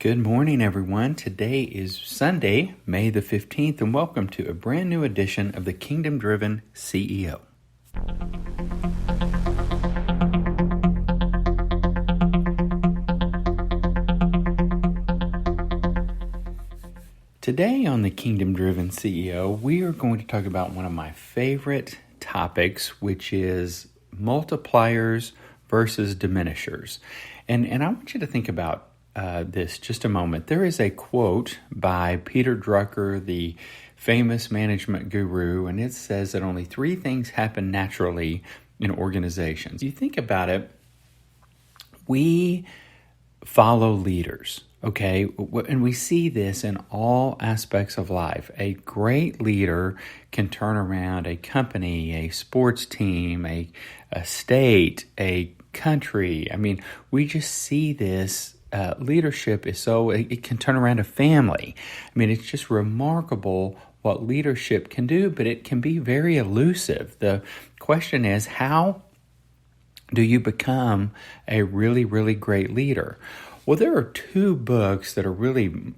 Good morning, everyone. Today is Sunday, May the 15th, and welcome to a brand new edition of the Kingdom Driven CEO. Today on the Kingdom Driven CEO, we are going to talk about one of my favorite topics, which is multipliers versus diminishers. And I want you to think about this just a moment. There is a quote by Peter Drucker, the famous management guru, and it says that only three things happen naturally in organizations. You think about it, we follow leaders, okay? And we see this in all aspects of life. A great leader can turn around a company, a sports team, a state, a country. I mean, we just see this. Leadership is it can turn around a family. I mean, it's just remarkable what leadership can do, but it can be very elusive. The question is, how do you become a really, really great leader? Well, there are two books that are really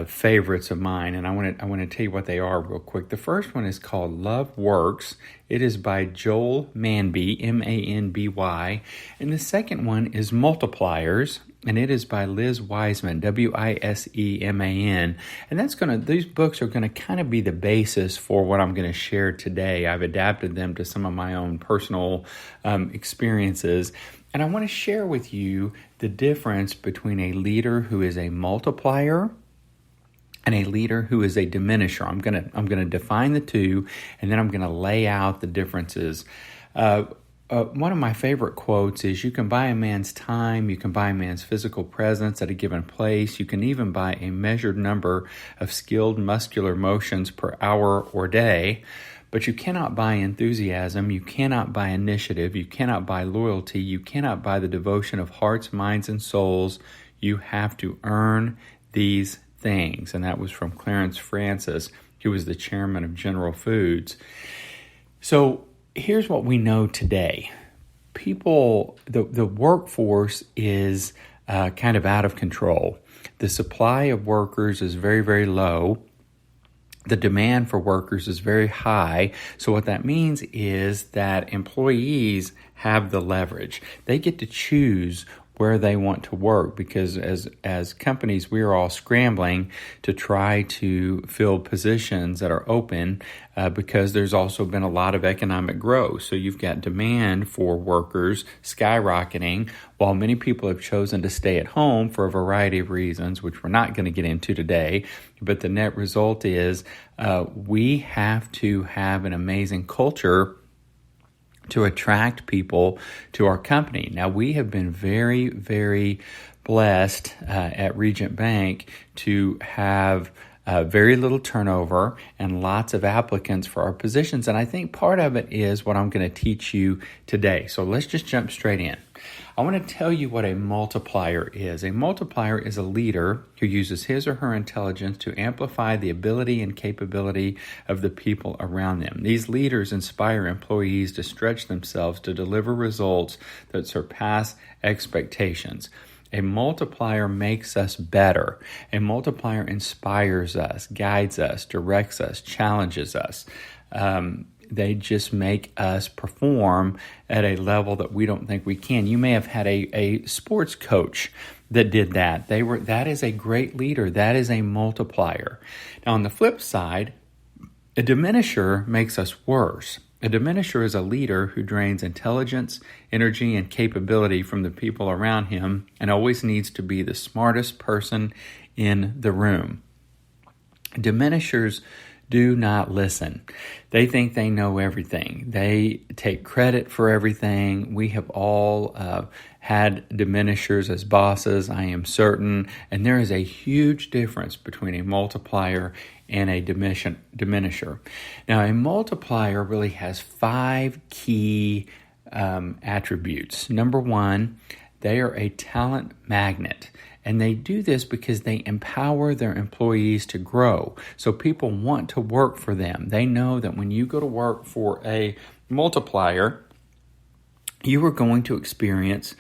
favorites of mine, and I want to tell you what they are real quick. The first one is called Love Works. It is by Joel Manby, Manby, and the second one is Multipliers, and it is by Liz Wiseman, Wiseman. And these books are gonna kind of be the basis for what I'm gonna share today. I've adapted them to some of my own personal experiences. And I want to share with you the difference between a leader who is a multiplier and a leader who is a dimisher. I'm gonna define the two, and then I'm gonna lay out the differences. One of my favorite quotes is, you can buy a man's time, you can buy a man's physical presence at a given place, you can even buy a measured number of skilled muscular motions per hour or day, but you cannot buy enthusiasm, you cannot buy initiative, you cannot buy loyalty, you cannot buy the devotion of hearts, minds, and souls. You have to earn these things. And that was from Clarence Francis, who was the chairman of General Foods. So here's what we know today. The workforce is kind of out of control. The supply of workers is very, very low. The demand for workers is very high. So what that means is that employees have the leverage. They get to choose where they want to work, because as companies, we are all scrambling to try to fill positions that are open because there's also been a lot of economic growth. So you've got demand for workers skyrocketing, while many people have chosen to stay at home for a variety of reasons, which we're not going to get into today. But the net result is we have to have an amazing culture to attract people to our company. Now, we have been very, very blessed at Regent Bank to have very little turnover and lots of applicants for our positions. And I think part of it is what I'm going to teach you today. So let's just jump straight in. I want to tell you what a multiplier is. A multiplier is a leader who uses his or her intelligence to amplify the ability and capability of the people around them. These leaders inspire employees to stretch themselves to deliver results that surpass expectations. A multiplier makes us better. A multiplier inspires us, guides us, directs us, challenges us. They just make us perform at a level that we don't think we can. You may have had a sports coach that did that. That is a great leader. That is a multiplier. Now, on the flip side, a diminisher makes us worse. A dimisher is a leader who drains intelligence, energy, and capability from the people around him and always needs to be the smartest person in the room. Diminishers do not listen. They think they know everything. They take credit for everything. We have all had diminishers as bosses, I am certain, and there is a huge difference between a multiplier and a dimisher. Now, a multiplier really has 5 key attributes. Number one, they are a talent magnet. And they do this because they empower their employees to grow. So people want to work for them. They know that when you go to work for a multiplier, you are going to experience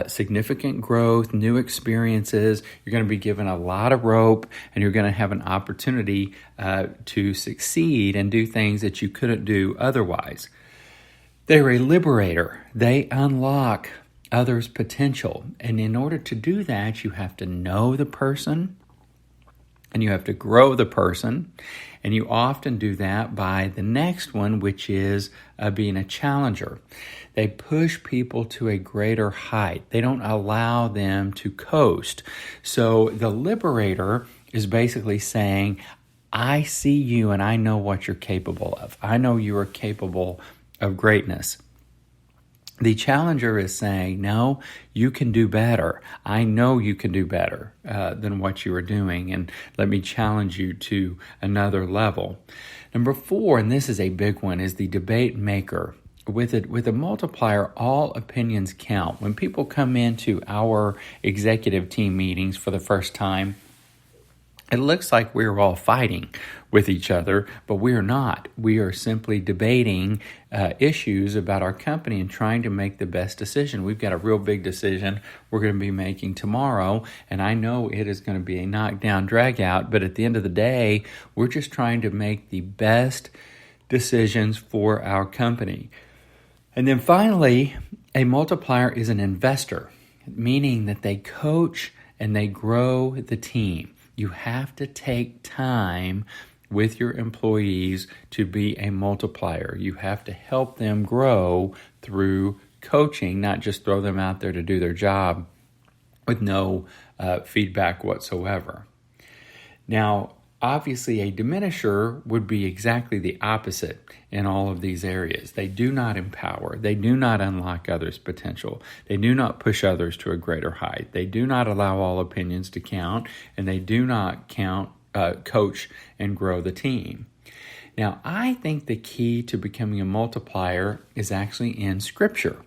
significant growth, new experiences. You're going to be given a lot of rope, and you're going to have an opportunity to succeed and do things that you couldn't do otherwise. They're a liberator. They unlock others' potential. And in order to do that, you have to know the person, and you have to grow the person. And you often do that by the next one, which is being a challenger. They push people to a greater height. They don't allow them to coast. So the liberator is basically saying, I see you and I know what you're capable of. I know you are capable of greatness. The challenger is saying, no, you can do better. I know you can do better than what you are doing, and let me challenge you to another level. Number 4, and this is a big one, is the debate maker. With a multiplier, all opinions count. When people come into our executive team meetings for the first time, it looks like we're all fighting with each other, but we are not. We are simply debating issues about our company and trying to make the best decision. We've got a real big decision we're going to be making tomorrow, and I know it is going to be a knockdown, drag out, but at the end of the day, we're just trying to make the best decisions for our company. And then finally, a multiplier is an investor, meaning that they coach and they grow the team. You have to take time with your employees to be a multiplier. You have to help them grow through coaching, not just throw them out there to do their job with no feedback whatsoever. Now, obviously, a diminisher would be exactly the opposite in all of these areas. They do not empower. They do not unlock others' potential. They do not push others to a greater height. They do not allow all opinions to count, and they do not coach and grow the team. Now, I think the key to becoming a multiplier is actually in Scripture.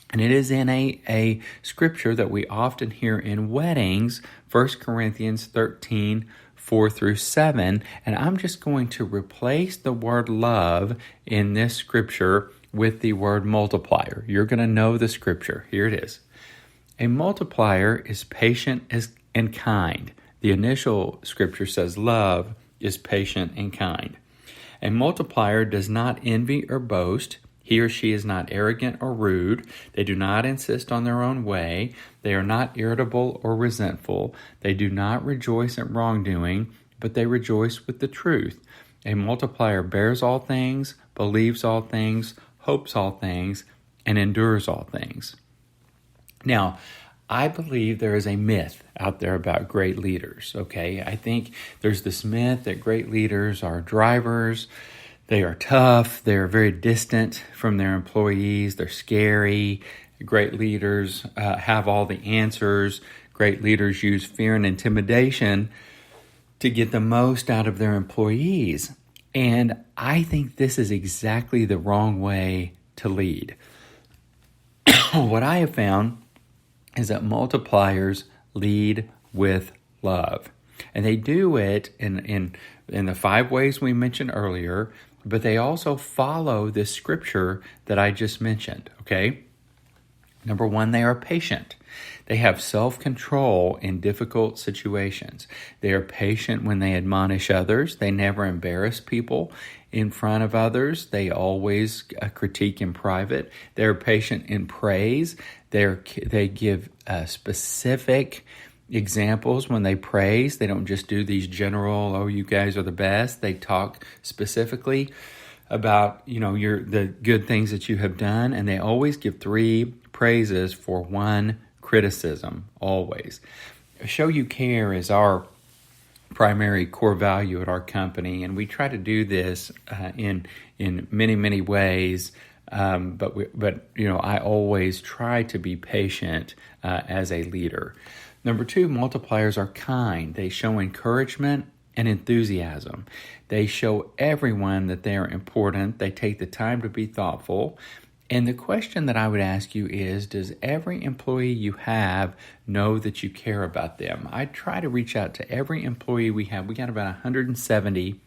And it is in a scripture that we often hear in weddings, 1 Corinthians 13, 4 through 7, and I'm just going to replace the word love in this scripture with the word multiplier. You're going to know the scripture. Here it is. A multiplier is patient and kind. The initial scripture says love is patient and kind. A multiplier does not envy or boast. He or she is not arrogant or rude. They do not insist on their own way. They are not irritable or resentful. They do not rejoice at wrongdoing, but they rejoice with the truth. A multiplier bears all things, believes all things, hopes all things, and endures all things. Now, I believe there is a myth out there about great leaders, okay? I think there's this myth that great leaders are drivers. They are tough. They are very distant from their employees. They're scary. Great leaders have all the answers. Great leaders use fear and intimidation to get the most out of their employees. And I think this is exactly the wrong way to lead. What I have found is that multipliers lead with love. And they do it in the 5 ways we mentioned earlier, but they also follow this scripture that I just mentioned, okay? Number 1, they are patient. They have self-control in difficult situations. They are patient when they admonish others. They never embarrass people in front of others. They always critique in private. They're patient in praise. They give specific examples when they praise. They don't just do these general, oh, you guys are the best. They talk specifically about, the good things that you have done, and they always give 3 praises for 1 criticism, always. Show you care is our primary core value at our company, and we try to do this in many, many ways. But I always try to be patient as a leader. Number 2, multipliers are kind. They show encouragement and enthusiasm. They show everyone that they are important. They take the time to be thoughtful. And the question that I would ask you is, does every employee you have know that you care about them? I try to reach out to every employee we have. We got about 170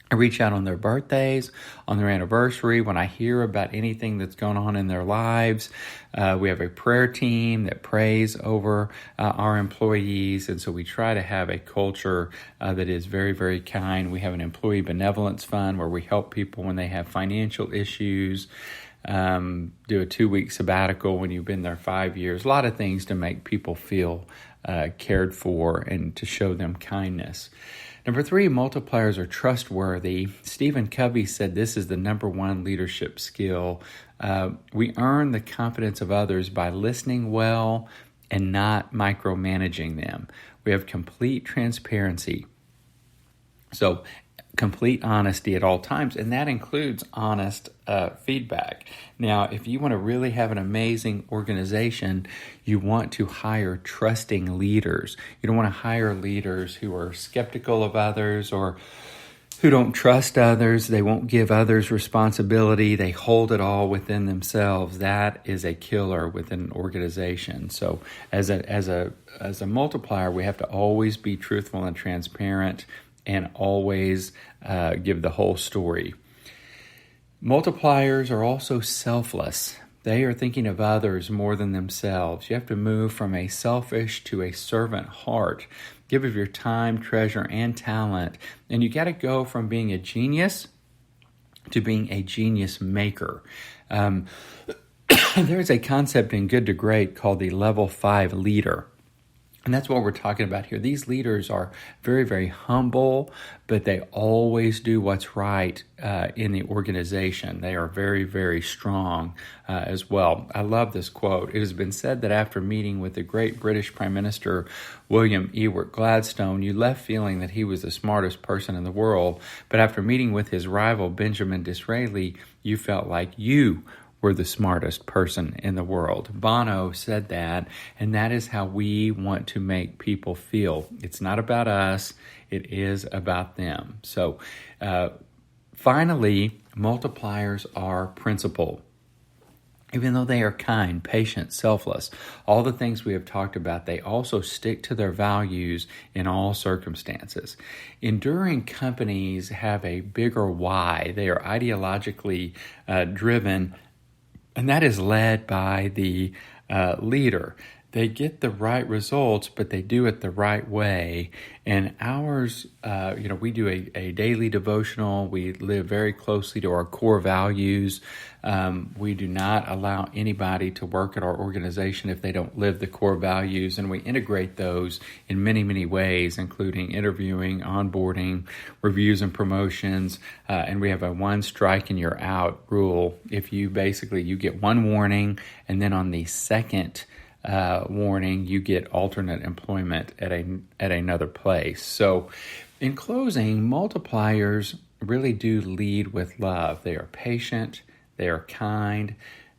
I reach out on their birthdays, on their anniversary, when I hear about anything that's going on in their lives. We have a prayer team that prays over our employees, and so we try to have a culture that is very, very kind. We have an employee benevolence fund where we help people when they have financial issues, do a 2-week sabbatical when you've been there 5 years, a lot of things to make people feel cared for and to show them kindness. Number 3, multipliers are trustworthy. Stephen Covey said this is the number one leadership skill. We earn the confidence of others by listening well and not micromanaging them. We have complete transparency. So complete honesty at all times, and that includes honest feedback. Now, if you want to really have an amazing organization, you want to hire trusting leaders. You don't want to hire leaders who are skeptical of others or who don't trust others. They won't give others responsibility. They hold it all within themselves. That is a killer within an organization. So as a multiplier, we have to always be truthful and transparent and always give the whole story. Multipliers are also selfless. They are thinking of others more than themselves. You have to move from a selfish to a servant heart. Give of your time, treasure, and talent. And you got to go from being a genius to being a genius maker. There's a concept in Good to Great called the level 5 leader. And that's what we're talking about here. These leaders are very, very humble, but they always do what's right in the organization. They are very, very strong as well. I love this quote. It has been said that after meeting with the great British Prime Minister William Ewart Gladstone, you left feeling that he was the smartest person in the world. But after meeting with his rival Benjamin Disraeli, you felt like you were the smartest person in the world. Bono said that, and that is how we want to make people feel. It's not about us, it is about them. So finally, multipliers are principled. Even though they are kind, patient, selfless, all the things we have talked about, they also stick to their values in all circumstances. Enduring companies have a bigger why. They are ideologically driven, and that is led by the leader. They get the right results, but they do it the right way. And ours, we do a daily devotional. We live very closely to our core values. We do not allow anybody to work at our organization if they don't live the core values. And we integrate those in many, many ways, including interviewing, onboarding, reviews and promotions. And we have a one strike and you're out rule. If you get one warning, and then on the second warning, you get alternate employment at another place. So in closing, multipliers really do lead with love. They are patient, they are kind,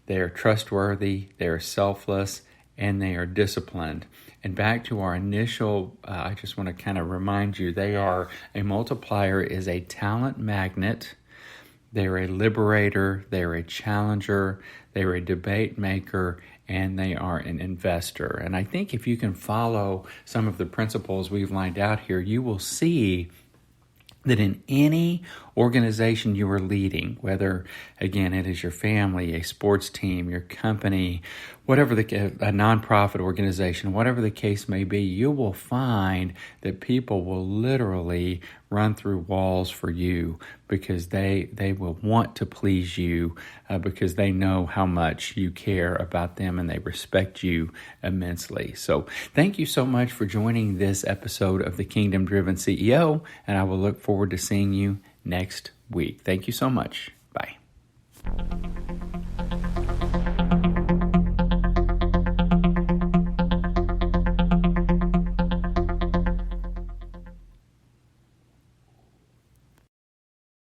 they are trustworthy, they are selfless, and they are disciplined. And back to our initial, I just want to kind of remind you, a multiplier is a talent magnet. They're a liberator, they're a challenger, they're a debate maker, and they are an investor. And I think if you can follow some of the principles we've lined out here, you will see that in any organization you are leading, whether, again, it is your family, a sports team, your company, a nonprofit organization, whatever the case may be, you will find that people will literally run through walls for you because they will want to please you because they know how much you care about them and they respect you immensely. So thank you so much for joining this episode of The Kingdom Driven CEO, and I will look forward to seeing you next week. Thank you so much. Bye.